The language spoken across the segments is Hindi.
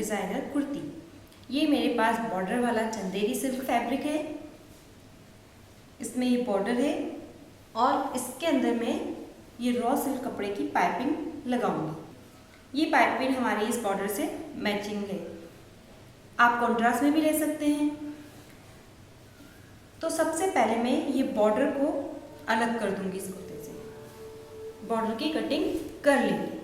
डिज़ाइनर कुर्ती। ये मेरे पास बॉर्डर वाला चंदेरी सिल्क फैब्रिक है, इसमें ये बॉर्डर है और इसके अंदर मैं ये रॉ सिल्क कपड़े की पाइपिंग लगाऊंगी। ये पाइपिंग हमारी इस बॉर्डर से मैचिंग है, आप कॉन्ट्रास्ट में भी ले सकते हैं। तो सबसे पहले मैं ये बॉर्डर को अलग कर दूंगी, इस कुर्ते से बॉर्डर की कटिंग कर लेंगे।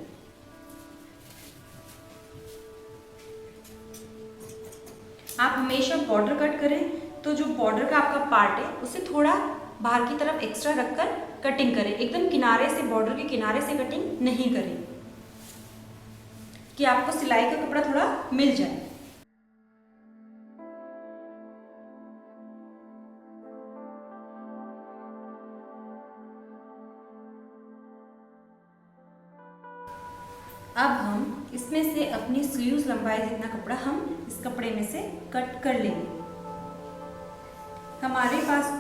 आप हमेशा बॉर्डर कट करें तो जो बॉर्डर का आपका पार्ट है उसे थोड़ा बाहर की तरफ एक्स्ट्रा रखकर कटिंग करें, एकदम किनारे से, बॉर्डर के किनारे से कटिंग नहीं करें कि आपको सिलाई का कपड़ा थोड़ा मिल जाए। अब हम इसमें से अपनी स्लीव्स लंबाई जितना कपड़ा हम इस कपड़े में से कट कर लेंगे। हमारे पास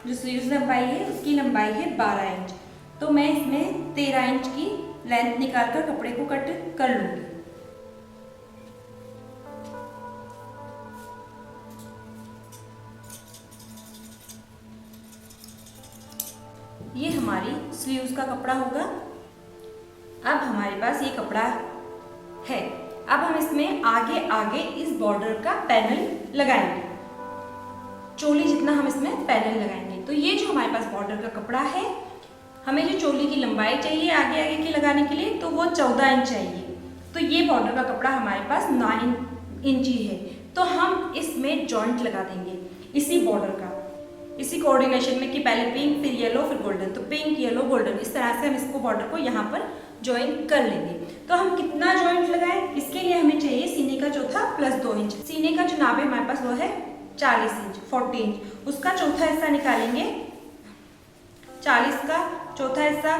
जो स्लीव्स लंबाई है उसकी लंबाई है 12 इंच, तो मैं इसमें 13 इंच की लेंथ निकालकर कपड़े को कट कर लूंगी। ये हमारी स्लीव्स का कपड़ा होगा। अब हमारे पास ये कपड़ा है, अब हम इसमें आगे आगे इस बॉर्डर का पैनल लगाएंगे, चोली जितना हम इसमें पैनल लगाएंगे। तो ये जो हमारे पास बॉर्डर का कपड़ा है, हमें जो चोली की लंबाई चाहिए आगे आगे की लगाने के लिए, तो वो 14 इंच चाहिए। तो ये बॉर्डर का कपड़ा हमारे पास 9 इंच ही है, तो हम इसमें जॉइंट लगा देंगे इसी बॉर्डर का, इसी कोऑर्डिनेशन में कि पहले पिंक फिर येलो फिर गोल्डन, तो पिंक येलो गोल्डन, इस तरह से हम इसको बॉर्डर को यहाँ पर ज्वाइन कर लेंगे। तो हम कितना ज्वाइंट लगाएं, इसके लिए हमें चाहिए सीने का चौथा प्लस 2 इंच। सीने का जो नाप है हमारे पास वो है 40 इंच, 40 इंच, उसका चौथा हिस्सा निकालेंगे। 40 का चौथा हिस्सा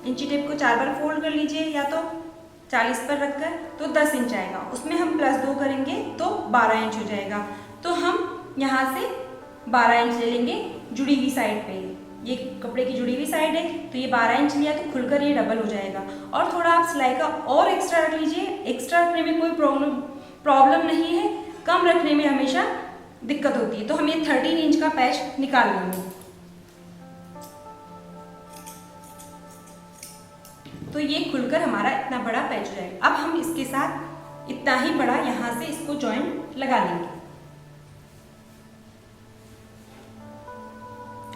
इंची टेप को 4 बार फोल्ड कर लीजिए, या तो 40 पर रखकर, तो 10 इंच आएगा। उसमें हम प्लस 2 करेंगे तो 12 इंच हो जाएगा। तो हम यहाँ से 12 इंच ले लेंगे जुड़ी हुई साइड पे, ये कपड़े की जुड़ी हुई साइड है, तो ये 12 इंच लिया तो खुलकर ये डबल हो जाएगा। और थोड़ा आप सिलाई का और एक्स्ट्रा रख लीजिए, एक्स्ट्रा रखने में कोई प्रॉब्लम नहीं है, कम रखने में हमेशा दिक्कत होती है। तो हम ये 13 इंच का पैच निकाल लेंगे। तो ये खुलकर हमारा इतना बड़ा पैच हो जाएगा। अब हम इसके साथ इतना ही बड़ा यहाँ से इसको जॉइंट लगा लेंगे।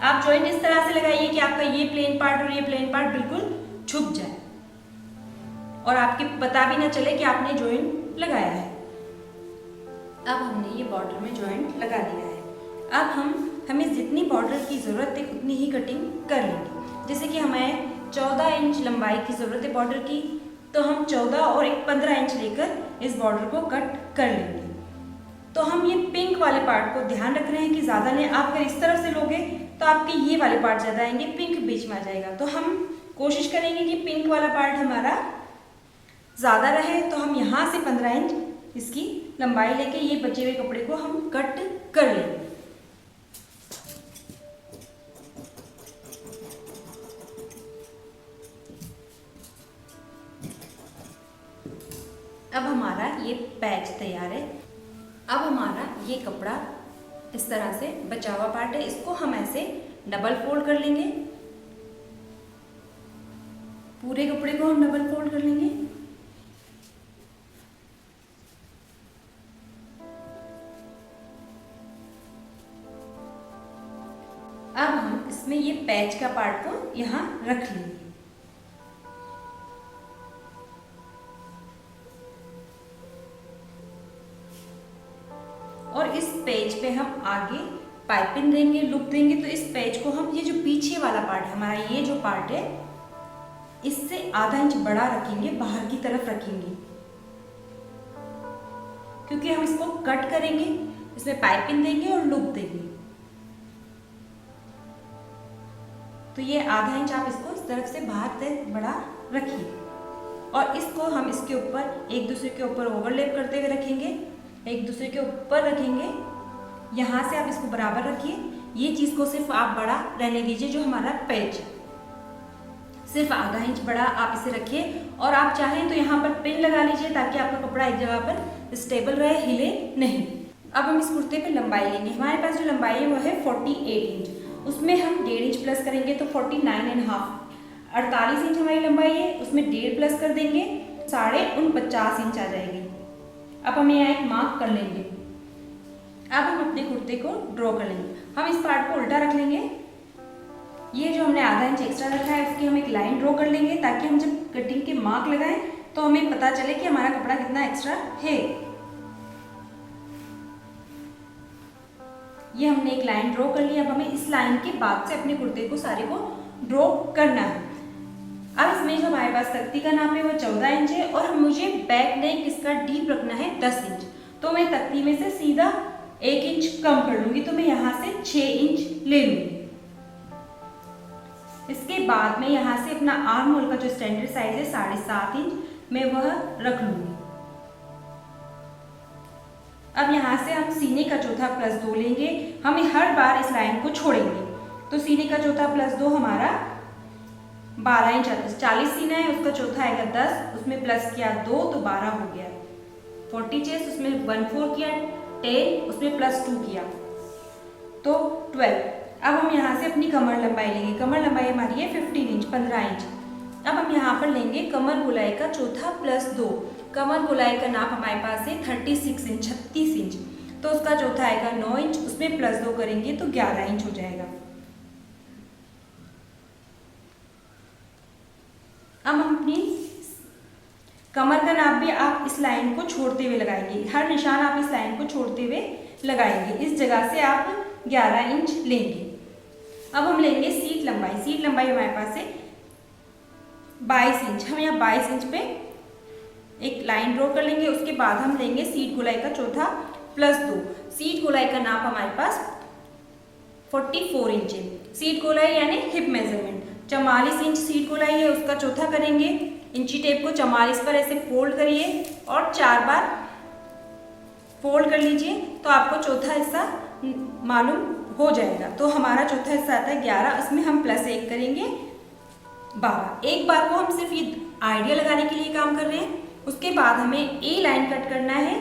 आप जॉइंट इस तरह से लगाइए कि आपका ये प्लेन पार्ट और ये प्लेन पार्ट बिल्कुल छुप जाए और आपके पता भी ना चले कि आपने जॉइंट लगाया है। अब हमने ये बॉर्डर में जॉइंट लगा दिया है। अब हमें जितनी बॉर्डर की ज़रूरत है उतनी ही कटिंग कर लेंगे। जैसे कि हमें 14 इंच लंबाई की ज़रूरत है बॉर्डर की, तो हम 14 और एक 15 इंच लेकर इस बॉर्डर को कट कर लेंगे। तो हम ये पिंक वाले पार्ट को ध्यान रख रहे हैं कि ज़्यादा नहीं, आप अगर इस तरफ से लोगे तो आपके ये वाले पार्ट ज़्यादा आएंगे, पिंक बीच में आ जाएगा। तो हम कोशिश करेंगे कि पिंक वाला पार्ट हमारा ज़्यादा रहे। तो हम यहाँ से 15 इंच इसकी लंबाई लेके ये बचे हुए कपड़े को हम कट कर लेंगे। अब हमारा ये पैच तैयार है। अब हमारा ये कपड़ा इस तरह से बचा हुआ पार्ट है, इसको हम ऐसे डबल फोल्ड कर लेंगे। पूरे कपड़े को हम डबल फोल्ड कर लेंगे। अब हम इसमें ये पैच का पार्ट को यहाँ रख लेंगे। और इस पेज पे हम आगे पाइपिंग देंगे, लूप देंगे। तो इस पेज को हम, ये जो पीछे वाला पार्ट है हमारा, ये जो पार्ट है, इससे आधा इंच बड़ा रखेंगे, बाहर की तरफ रखेंगे, क्योंकि हम इसको कट करेंगे, इसमें पाइपिंग देंगे और लूप देंगे। तो ये आधा इंच आप इसको इस तरफ से बाहर से बड़ा रखिए और इसको हम इसके ऊपर एक दूसरे के ऊपर ओवरलैप करते हुए रखेंगे, एक दूसरे के ऊपर रखेंगे। यहाँ से आप इसको बराबर रखिए। ये चीज़ को सिर्फ आप बड़ा रहने दीजिए जो हमारा पैच है। सिर्फ आधा इंच बड़ा आप इसे रखिए और आप चाहें तो यहाँ पर पिन लगा लीजिए ताकि आपका कपड़ा एक जगह पर स्टेबल रहे, हिले नहीं। अब हम इस कुर्ते पे लंबाई लेंगे। हमारे पास जो लंबाई है वो है 48 इंच, उसमें हम 1.5 इंच प्लस करेंगे तो 49.5, 48 इंच हमारी लंबाई है, उसमें 1.5 प्लस कर देंगे 49.5 इंच आ जाएगी। अब हम यहाँ एक मार्क कर लेंगे। अब हम अपने कुर्ते को ड्रॉ कर लेंगे। हम इस पार्ट को उल्टा रख लेंगे, ये जो हमने आधा इंच एक्स्ट्रा रखा है उसकी हम एक लाइन ड्रॉ कर लेंगे ताकि हम जब कटिंग के मार्क लगाएं तो हमें पता चले कि हमारा कपड़ा कितना एक्स्ट्रा है। ये हमने एक लाइन ड्रॉ कर ली। अब हमें इस लाइन के बाद से अपने कुर्ते को सारे को ड्रॉ करना है। अब इसमें जो हमारे पास तख्ती का नाप है वो 14 इंच है और मुझे बैक नेक इसका डीप रखना है 10 इंच, तो मैं तख्ती में से सीधा 1 इंच कम कर लूंगी, तो मैं यहाँ से 6 इंच ले लूंगी। इसके बाद मैं यहाँ से अपना आर्म होल का जो स्टैंडर्ड साइज है 7.5 इंच मैं वह रख लूंगी। अब यहाँ से हम सीने का चौथा +2 लेंगे। हमें हर बार इस लाइन को छोड़ेंगे, तो सीने का चौथा +2 हमारा 12 इंच आता है। 40 सीना है, उसका चौथा आएगा 10, उसमें प्लस किया 2 तो 12 हो गया। 40 चेस्ट, उसमें 1/4 किया 10, उसमें +2 किया तो 12। अब हम यहाँ से अपनी कमर लंबाई लेंगे। कमर लंबाई हमारी है 15 इंच, 15 इंच। अब हम यहाँ पर लेंगे कमर गोलाई का चौथा +2। कमर गोलाई का नाप हमारे पास है 36 इंच, 36 इंच, तो उसका चौथा आएगा 9 इंच, उसमें +2 करेंगे तो 11 इंच हो जाएगा। अब हम अपनी कमर का नाप भी आप इस लाइन को छोड़ते हुए लगाएंगे। हर निशान आप इस लाइन को छोड़ते हुए लगाएंगे। इस जगह से आप 11 इंच लेंगे। अब हम लेंगे सीट लंबाई। सीट लंबाई हमारे पास है 22 इंच। हम यहाँ 22 इंच पे एक लाइन ड्रॉ कर लेंगे। उसके बाद हम लेंगे सीट गोलाई का चौथा +2। सीट गोलाई का नाप हमारे पास 44 इंच है। सीट गोलाई यानी हिप मेजरमेंट 44 इंच सीट गोलाई है, उसका चौथा करेंगे। इंची टेप को 44 पर ऐसे फोल्ड करिए और 4 बार फोल्ड कर लीजिए तो आपको चौथा हिस्सा मालूम हो जाएगा। तो हमारा चौथा हिस्सा आता है 11, उसमें हम +1 करेंगे 12। एक बार को हम सिर्फ ये आइडिया लगाने के लिए काम कर रहे हैं। उसके बाद हमें ए लाइन कट करना है।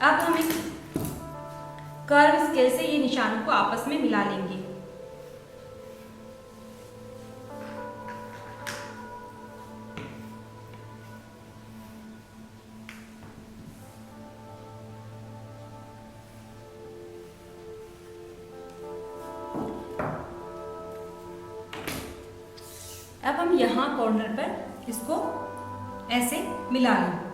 अब हम इस कर्व स्केल से ये निशानों को आपस में मिला लेंगे। अब हम यहाँ कॉर्नर पर इसको ऐसे मिला लें।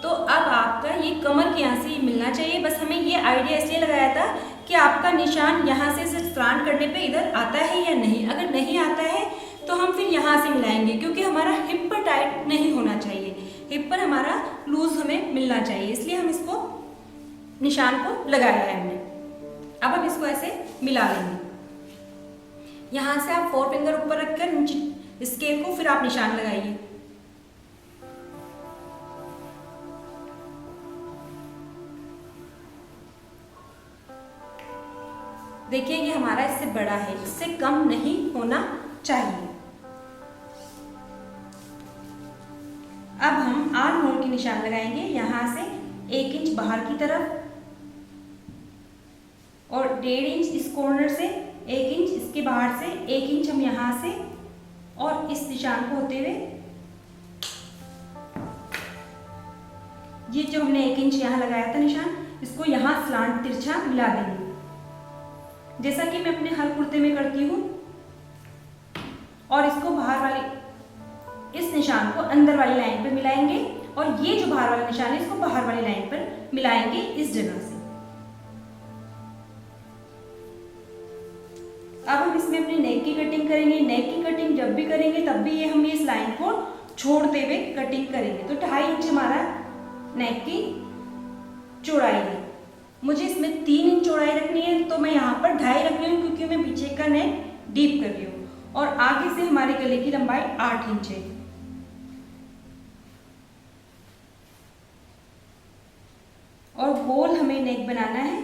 तो अब आपका ये कमर के यहाँ से ये मिलना चाहिए। बस हमें ये आइडिया इसलिए लगाया था कि आपका निशान यहाँ से सिर्फ स्लांट करने पे इधर आता है या नहीं। अगर नहीं आता है तो हम फिर यहाँ से मिलाएंगे, क्योंकि हमारा हिप पर टाइट नहीं होना चाहिए, हिप पर हमारा लूज हमें मिलना चाहिए, इसलिए हम इसको निशान को लगाया है हमने। अब हम इसको ऐसे मिला लेंगे। यहाँ से आप 4 फिंगर ऊपर रखकर नीचे स्केल को फिर आप निशान लगाइए। देखिए ये हमारा इससे बड़ा है, इससे कम नहीं होना चाहिए। अब हम आर्म होल के निशान लगाएंगे। यहाँ से 1 इंच बाहर की तरफ और 1.5 इंच इस कॉर्नर से, 1 इंच इसके बाहर से, 1 इंच हम यहाँ से और इस निशान को होते हुए ये जो हमने 1 इंच यहाँ लगाया था निशान, इसको यहाँ स्लांट तिरछा मिला देंगे, जैसा कि मैं अपने हर कुर्ते में करती हूँ। और इसको बाहर वाली इस निशान को अंदर वाली लाइन पर मिलाएंगे और ये जो बाहर वाला निशान है इसको बाहर वाली लाइन पर मिलाएंगे इस जगह से। अब हम इसमें अपने नेक की कटिंग करेंगे। नेक की कटिंग जब भी करेंगे तब भी ये हम इस लाइन को छोड़ते हुए कटिंग करेंगे। तो 2.5 इंच हमारा नेक की चौड़ाई है। मुझे इसमें 3 इंच चौड़ाई रखनी है, तो मैं यहाँ पर 2.5 रख रही हूँ क्योंकि मैं पीछे का नेक डीप कर रही हूँ। और आगे से हमारे गले की लंबाई 8 इंच है। और गोल हमें बनाना है।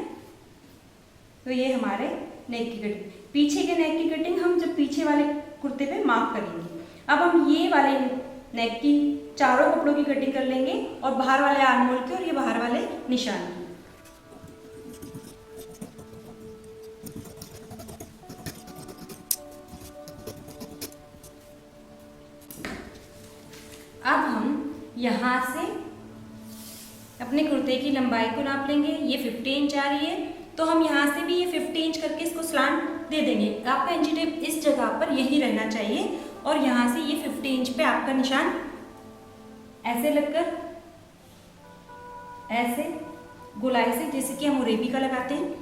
तो ये हमारे नेक की कटिंग, पीछे के नेक की कटिंग हम जब पीछे वाले कुर्ते पे मार्क करेंगे। अब हम ये वाले नेक की चारों कपड़ों की कटिंग कर लेंगे और बाहर वाले आर्म होल के और ये बाहर वाले निशान की। अब हम यहाँ से अपने कुर्ते की लंबाई को नाप लेंगे। ये 50 इंच आ रही है, तो हम यहाँ से भी ये 50 इंच करके इसको स्लांट दे देंगे। आपका इंची टेप इस जगह पर यही रहना चाहिए और यहाँ से ये 50 इंच पे आपका निशान ऐसे लगकर ऐसे गोलाई से, जैसे कि हम उरेबी का लगाते हैं,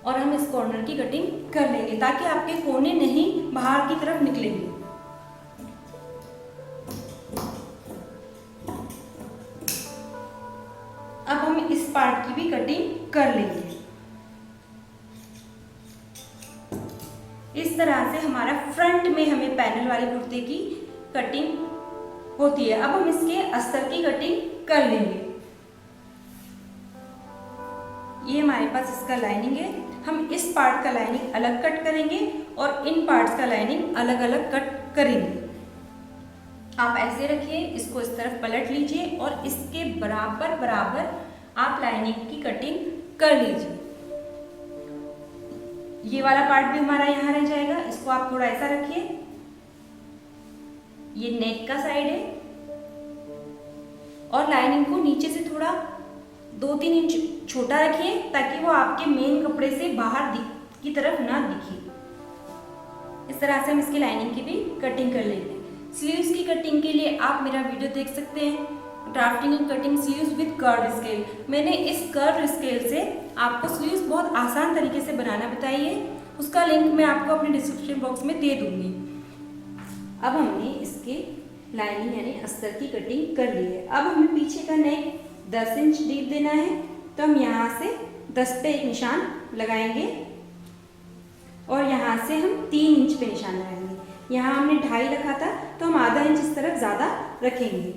और हम इस कॉर्नर की कटिंग कर लेंगे ताकि आपके कोने नहीं बाहर की तरफ निकलेंगे। अब हम इस पार्ट की भी कटिंग कर लेंगे। इस तरह से हमारा फ्रंट में हमें पैनल वाले कुर्ते की कटिंग होती है। अब हम इसके अस्तर की कटिंग कर लेंगे। ये हमारे पास इसका लाइनिंग है, हम इस पार्ट का लाइनिंग अलग कट करेंगे और इन पार्ट्स का लाइनिंग अलग अलग कट करेंगे। आप ऐसे रखिए, इसको इस तरफ पलट लीजिए और इसके बराबर बराबर आप लाइनिंग की कटिंग कर लीजिए। ये वाला पार्ट भी हमारा यहाँ रह जाएगा, इसको आप थोड़ा ऐसा रखिए। ये नेक का साइड है और लाइनिंग को नीचे से थोड़ा 2-3 इंच छोटा रखिए ताकि वो आपके मेन कपड़े से बाहर की तरफ ना दिखे। इस तरह से हम इसकी लाइनिंग की भी कटिंग कर लेंगे। स्लीव्स की कटिंग के लिए आप मेरा वीडियो देख सकते हैं, drafting and cutting sleeves with curve scale. मैंने इस कर्व स्केल से आपको स्लीव्स बहुत आसान तरीके से बनाना बताई है, उसका लिंक मैं आपको अपने डिस्क्रिप्शन बॉक्स में दे दूंगी। अब हमने इसके लाइनिंग यानी अस्तर की कटिंग कर ली है। अब हमें पीछे का नेक 10 इंच डीप देना है, तो हम यहाँ से 10 पे एक निशान लगाएंगे और यहाँ से हम 3 इंच पे निशान लगाएंगे। यहाँ हमने 2.5 रखा था, तो हम आधा इंच इस तरफ ज़्यादा रखेंगे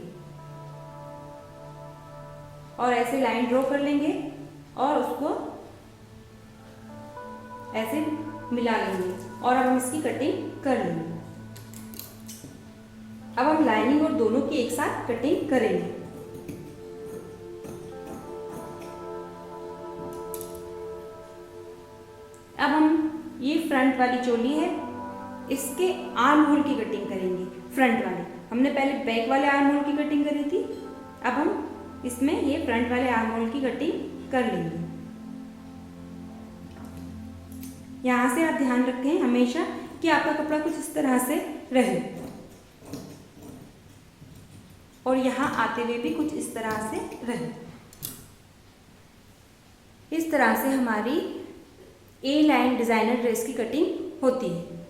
और ऐसे लाइन ड्रॉ कर लेंगे और उसको ऐसे मिला लेंगे और अब हम इसकी कटिंग कर लेंगे। अब हम लाइनिंग और दोनों की एक साथ कटिंग करेंगे। अब हम ये फ्रंट वाली चोली है, इसके आर्म होल की कटिंग करेंगे। फ्रंट वाले हमने पहले बैक वाले आर्म होल की कटिंग करी थी, अब हम इसमें ये फ्रंट वाले आर्म होल की कटिंग कर लेंगे। यहाँ से आप ध्यान रखें हमेशा कि आपका कपड़ा कुछ इस तरह से रहे और यहाँ आते हुए भी कुछ इस तरह से रहे। इस तरह से हमारी ए लाइन डिजाइनर ड्रेस की कटिंग होती है।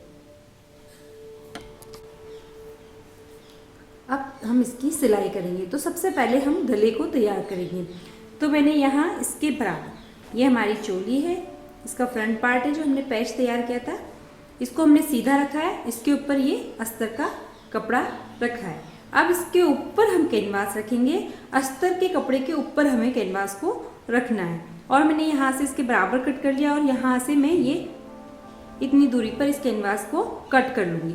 अब हम इसकी सिलाई करेंगे, तो सबसे पहले हम गले को तैयार करेंगे। तो मैंने यहाँ इसके बराबर, ये हमारी चोली है, इसका फ्रंट पार्ट है जो हमने पैच तैयार किया था, इसको हमने सीधा रखा है, इसके ऊपर ये अस्तर का कपड़ा रखा है। अब इसके ऊपर हम कैनवास रखेंगे, अस्तर के कपड़े के ऊपर हमें कैनवास को रखना है और मैंने यहाँ से इसके बराबर कट कर लिया और यहाँ से मैं ये इतनी दूरी पर इस कैनवास को कट कर लूँगी।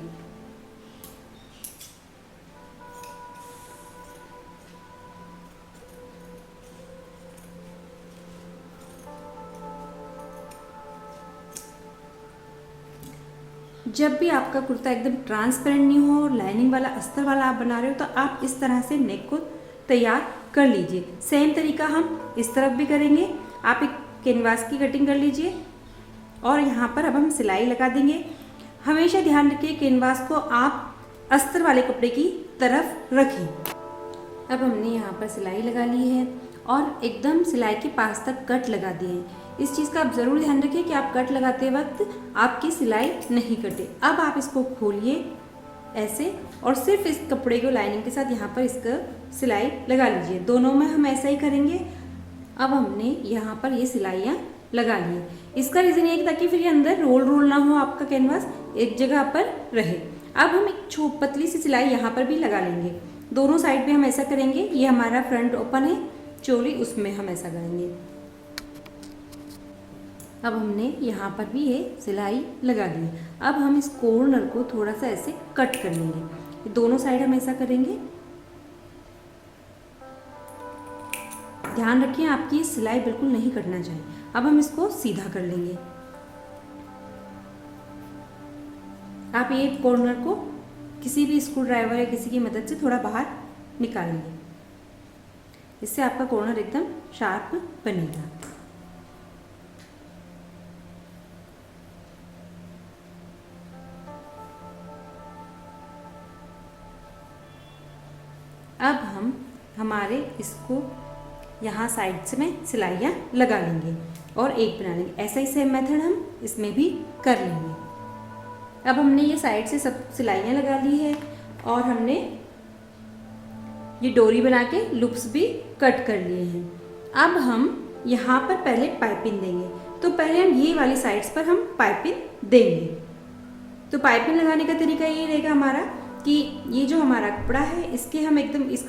जब भी आपका कुर्ता एकदम ट्रांसपेरेंट नहीं हो और लाइनिंग वाला अस्तर वाला आप बना रहे हो, तो आप इस तरह से नेक को तैयार कर लीजिए। सेम तरीका हम इस तरफ भी करेंगे। आप एक कैनवास की कटिंग कर लीजिए और यहाँ पर अब हम सिलाई लगा देंगे। हमेशा ध्यान रखिए कैनवास को आप अस्तर वाले कपड़े की तरफ रखें। अब हमने यहाँ पर सिलाई लगा ली है और एकदम सिलाई के पास तक कट लगा दिए हैं। इस चीज़ का आप ज़रूर ध्यान रखिए कि आप कट लगाते वक्त आपकी सिलाई नहीं कटे। अब आप इसको खोलिए ऐसे और सिर्फ इस कपड़े को लाइनिंग के साथ यहाँ पर इसका सिलाई लगा लीजिए। दोनों में हम ऐसा ही करेंगे। अब हमने यहाँ पर ये सिलाइयाँ लगा ली। इसका रीज़न ये ताकि फिर ये अंदर रोल ना हो, आपका कैनवास एक जगह पर रहे। अब हम एक पतली सी सिलाई यहाँ पर भी लगा लेंगे दोनों साइड पे हम ऐसा करेंगे। ये हमारा फ्रंट ओपन है चोली, उसमें हम ऐसा करेंगे। अब हमने यहाँ पर भी ये सिलाई लगा ली। अब हम इस कॉर्नर को थोड़ा सा ऐसे कट कर लेंगे। दोनों साइड हम ऐसा करेंगे। ध्यान रखिए आपकी सिलाई बिल्कुल नहीं कटना चाहिए। अब हम इसको सीधा कर लेंगे। आप ये कॉर्नर को किसी भी स्क्रू ड्राइवर या किसी की मदद से थोड़ा बाहर निकालेंगे। इससे आपका कॉर्नर एकदम शार्प बनेगा। अब हम हमारे इसको यहाँ साइड से में सिलाइयाँ लगा लेंगे और एक बना लेंगे। ऐसा ही सेम मेथड हम इसमें भी कर लेंगे। अब हमने ये साइड से सब सिलाइयाँ लगा ली है और हमने ये डोरी बना के लूप्स भी कट कर लिए हैं। अब हम यहाँ पर पहले पाइपिंग देंगे। तो पहले हम ये वाली साइड्स पर हम पाइपिंग देंगे। तो पाइपिंग लगाने का तरीका ये रहेगा हमारा कि ये जो हमारा कपड़ा है इसके हम एकदम इस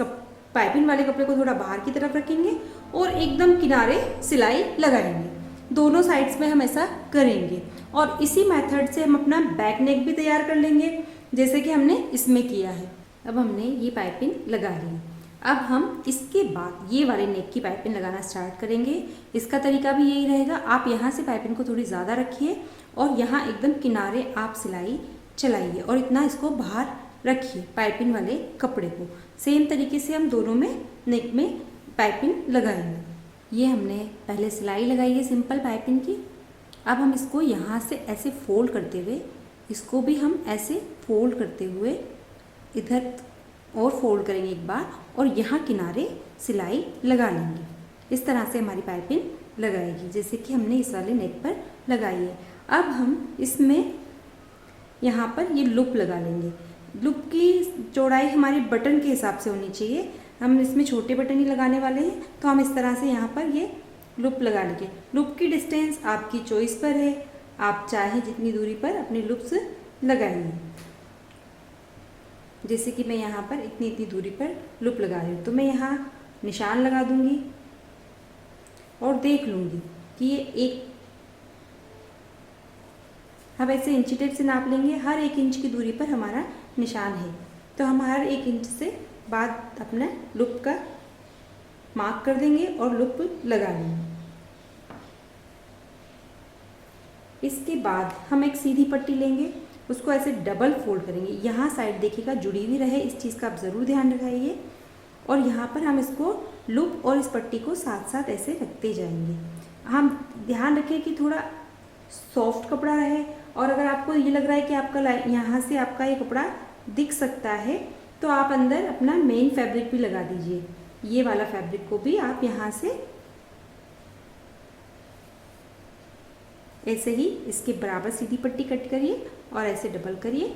पाइपिंग वाले कपड़े को थोड़ा बाहर की तरफ रखेंगे और एकदम किनारे सिलाई लगाएंगे। दोनों साइड्स में हम ऐसा करेंगे और इसी मेथड से हम अपना बैक नेक भी तैयार कर लेंगे जैसे कि हमने इसमें किया है। अब हमने ये पाइपिंग लगा ली। अब हम इसके बाद ये वाले नेक की पाइपिंग लगाना स्टार्ट करेंगे। इसका तरीका भी यही रहेगा। आप यहाँ से पाइपिंग को थोड़ी ज़्यादा रखिए और यहाँ एकदम किनारे आप सिलाई चलाइए और इतना इसको बाहर रखिए पाइपिंग वाले कपड़े को। सेम तरीके से हम दोनों में नेक में पाइपिंग लगाएंगे। ये हमने पहले सिलाई लगाई है सिंपल पाइपिंग की। अब हम इसको यहाँ से ऐसे फोल्ड करते हुए इसको भी हम ऐसे फोल्ड करते हुए इधर और फोल्ड करेंगे एक बार और यहाँ किनारे सिलाई लगा लेंगे। इस तरह से हमारी पाइपिंग लगाएगी जैसे कि हमने इस वाले नेक पर लगाई है। अब हम इसमें यहाँ पर ये लूप लगा लेंगे। लूप की चौड़ाई हमारी बटन के हिसाब से होनी चाहिए। हम इसमें छोटे बटन ही लगाने वाले हैं तो हम इस तरह से यहाँ पर ये लूप लगा लेंगे। लूप की डिस्टेंस आपकी चॉइस पर है, आप चाहे जितनी दूरी पर अपने लूप्स लगाइए। जैसे कि मैं यहाँ पर इतनी दूरी पर लूप लगा रही हूँ तो मैं यहाँ निशान लगा दूंगी और देख लूँगी कि ये एक, हम ऐसे इंची टेप से नाप लेंगे। हर 1 इंच की दूरी पर हमारा निशान है तो हम हर 1 इंच से बाद अपना लूप का मार्क कर देंगे और लूप लगा लेंगे। इसके बाद हम एक सीधी पट्टी लेंगे, उसको ऐसे डबल फोल्ड करेंगे। यहाँ साइड देखिएगा जुड़ी हुई रहे, इस चीज़ का आप ज़रूर ध्यान रखाइए। और यहाँ पर हम इसको लूप और इस पट्टी को साथ साथ ऐसे रखते जाएंगे। हम ध्यान रखें कि थोड़ा सॉफ्ट कपड़ा रहे और अगर आपको ये लग रहा है कि आपका यहाँ से आपका ये कपड़ा दिख सकता है तो आप अंदर अपना मेन फैब्रिक भी लगा दीजिए। ये वाला फैब्रिक को भी आप यहाँ से ऐसे ही इसके बराबर सीधी पट्टी कट करिए और ऐसे डबल करिए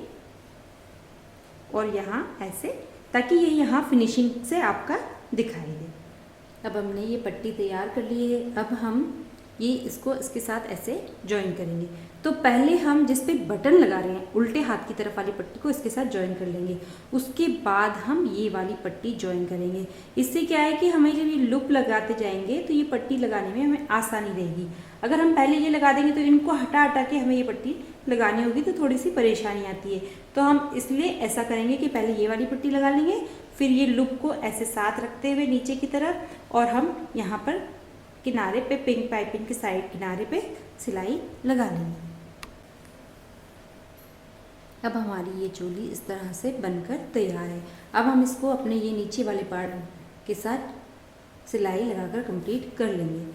और यहाँ ऐसे, ताकि ये यहाँ फिनिशिंग से आपका दिखाई दे। अब हमने ये पट्टी तैयार कर ली है। अब हम ये इसको इसके साथ ऐसे जॉइन करेंगे। तो पहले हम जिस पे बटन लगा रहे हैं उल्टे हाथ की तरफ वाली पट्टी को इसके साथ जॉइन कर लेंगे। उसके बाद हम ये वाली पट्टी जॉइन करेंगे। इससे क्या है कि हमें जब ये लूप लगाते जाएंगे तो ये पट्टी लगाने में हमें आसानी रहेगी। अगर हम पहले ये लगा देंगे तो इनको हटा हटा के हमें ये पट्टी लगानी होगी तो थोड़ी सी परेशानी आती है। तो हम इसलिए ऐसा करेंगे कि पहले ये वाली पट्टी लगा लेंगे, फिर ये लूप को ऐसे साथ रखते हुए नीचे की तरफ और हम यहाँ पर किनारे पे पिंक पाइपिंग के साइड किनारे पे सिलाई लगा लेंगे। अब हमारी ये चोली इस तरह से बनकर तैयार है। अब हम इसको अपने ये नीचे वाले पार्ट के साथ सिलाई लगाकर कंप्लीट कर लेंगे।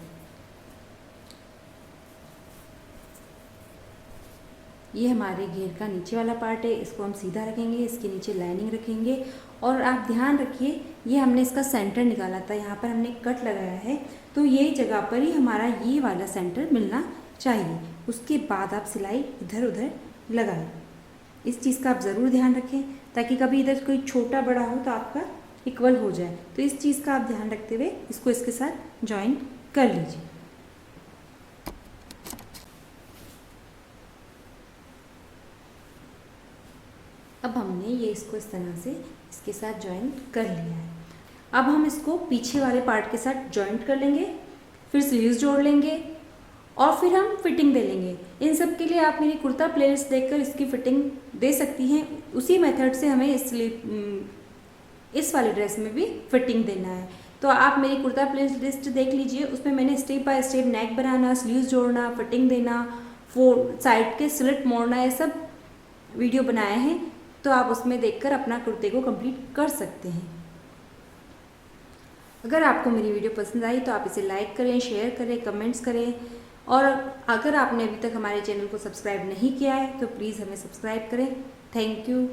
ये हमारे घेर का नीचे वाला पार्ट है, इसको हम सीधा रखेंगे, इसके नीचे लाइनिंग रखेंगे। और आप ध्यान रखिए ये हमने इसका सेंटर निकाला था, यहाँ पर हमने कट लगाया है तो ये जगह पर ही हमारा ये वाला सेंटर मिलना चाहिए। उसके बाद आप सिलाई इधर उधर लगाएं। इस चीज़ का आप ज़रूर ध्यान रखें ताकि कभी इधर कोई छोटा बड़ा हो तो आपका इक्वल हो जाए। तो इस चीज़ का आप ध्यान रखते हुए इसको इसके साथ जॉइन कर लीजिए। अब हमने ये इसको इस तरह से इसके साथ जॉइन कर लिया है। अब हम इसको पीछे वाले पार्ट के साथ जॉइंट कर लेंगे, फिर स्लीव्स जोड़ लेंगे और फिर हम फिटिंग दे लेंगे। इन सब के लिए आप मेरी कुर्ता प्लेलिस्ट देखकर इसकी फिटिंग दे सकती हैं। उसी मेथड से हमें इस वाली ड्रेस में भी फिटिंग देना है। तो आप मेरी कुर्ता प्लेलिस्ट देख लीजिए, उसमें मैंने step by step neck banana, sleeves जोड़ना, फिटिंग देना, साइड के स्लिट मोड़ना, ये सब वीडियो बनाए हैं। तो आप उसमें देखकर अपना कुर्ते को कंप्लीट कर सकते हैं। अगर आपको मेरी वीडियो पसंद आई तो आप इसे लाइक करें, शेयर करें, कमेंट्स करें और अगर आपने अभी तक हमारे चैनल को सब्सक्राइब नहीं किया है तो प्लीज़ हमें सब्सक्राइब करें। Thank you.